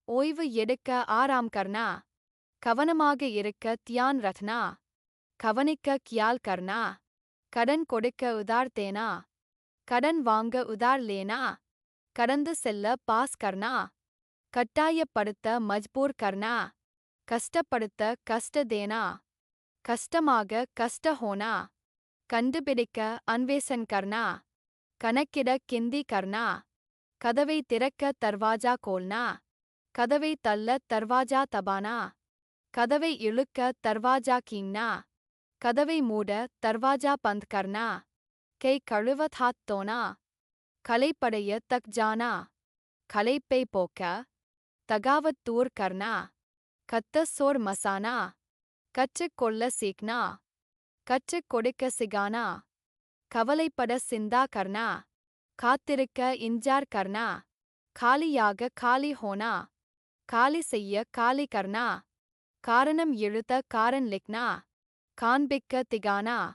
ஓய்வு எடுக்க ஆராம் கர்னா. கவனமாக இருக்க தியான் ரத்னா. கவனிக்க கியால் கர்னா. கடன் கொடுக்க உதார் தேனா. கடன் வாங்க உதார் லேனா. கடந்து செல்ல பாஸ் கர்னா. கட்டாயப்படுத்த மஜ்பூர் கர்னா. கஷ்டப்படுத்த கஷ்ட தேனா. கஷ்டமாக கஷ்ட ஹோனா. கண்டுபிடிக்க அன்வேசன் கர்னா. கணக்கிட கிந்தி கர்னா. கதவை திறக்க தர்வாஜா கோல்னா. கதவை தள்ள தர்வாஜா தபானா. கதவை இழுக்க தர்வாஜா கீங்னா. கதவை மூட தர்வாஜா பந்த் கர்னா. கை கழுவ ஹாத் தோனா. கலைப்படைய தக் ஜானா. கலைப்பை போக்க தகாவத் தூர் கர்னா. கத்த சோர் மசானா. கற்றுக் கொள்ள சீக்னா. கற்றுக் கொடுக்க சிகானா. கவலைப்பட சிந்தா கர்னா. காத்திருக்க இன்ஜார் கர்னா. காலியாக காலி ஹோனா. காலி செய்ய காலி கர்னா. காரணம் எழுத காரன் லிக்னா. காண்பிக்க திகானா.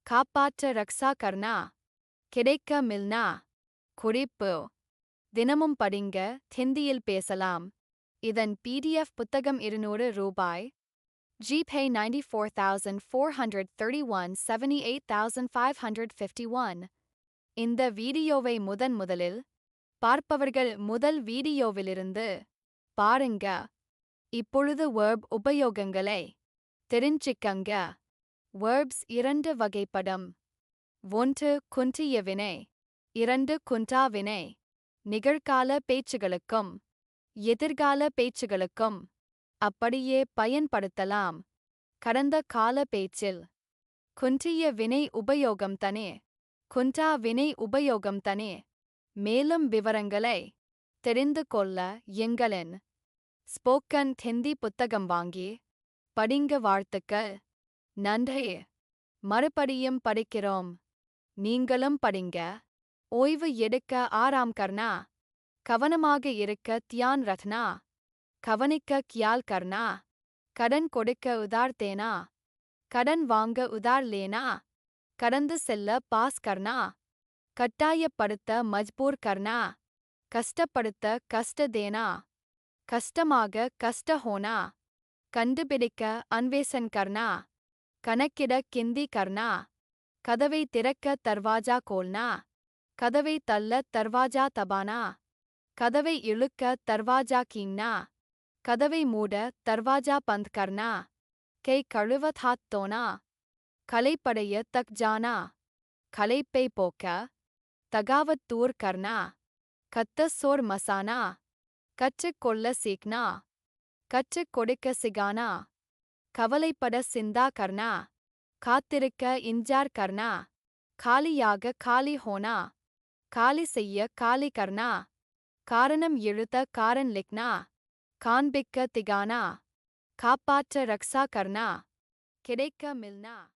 காப்பாற்ற ரக்ஷா கர்னா. கிடைக்க மில்னா. குறிப்பு தினமும் படிங்க, ஹிந்தியில் பேசலாம். இதன் PDF புத்தகம் 200 ரூபாய். GPay 94,431 78,551. இந்த வீடியோவை முதலில் பார்ப்பவர்கள் முதல் வீடியோவிலிருந்து பாருங்க. இப்பொழுது verb உபயோகங்களை தெரிஞ்சிக்கங்க. verbs 2 வகைப்படும். 1 குன்றிய வினை. 2 குன்றா வினை. நிகழ்கால பேச்சுகளுக்கும் எதிர்கால பேச்சுகளுக்கும் அப்படியே பயன்படுத்தலாம். கடந்த கால பேச்சில் குன்றிய வினை உபயோகம் தனே. குன்றா வினை உபயோகம் தனே. மேலும் விவரங்களை தெரிந்து கொள்ள எங்களின் ஸ்போக்கன் ஹிந்தி புத்தகம் வாங்கி படிங்க. வாழ்த்துக்கள். நன்றி. மறுபடியும் படிக்கிறோம். நீங்களும் படிங்க. ஓய்வு எடுக்க ஆராம் கர்னா. கவனமாக இருக்க தியான் ரத்னா. கவனிக்க கியால் கர்னா. கடன் கொடுக்க உதார் தேனா. கடன் வாங்க உதார் லேனா. கடந்து செல்ல பாஸ் கர்னா. கட்டாயப்படுத்த மஜ்பூர் கர்னா. கஷ்டப்படுத்த கஷ்ட தேனா. கஷ்டமாக கஷ்ட ஹோனா. கண்டுபிடிக்க அன்வேசன் கர்னா. கணக்கிட கிந்தி கர்னா. கதவை திறக்க தர்வாஜா கோல்னா. கதவை தள்ள தர்வாஜா தபானா. கதவை இழுக்க தர்வாஜா கீங்னா. கதவை மூட தர்வாஜா பந்த் கர்னா. கை கழுவ ஹாத் தோனா. கலைப்படைய தக் ஜானா. கலைப்பை போக்க தகாவத் தூர் கர்னா. கத்த சோர் மசானா. கற்றுக் கொள்ள சீக்னா. கற்றுக் கொடுக்க சிகானா. கவலைப்பட சிந்தா கர்னா. காத்திருக்க இன்ஜார் கர்னா. காலியாக காலி ஹோனா. காலி செய்ய காலி கர்னா. காரணம் எழுத காரன் லிக்னா. காண்பிக்க திகானா. காப்பாற்ற ரக்ஷா கர்னா. கிடைக்க மில்னா.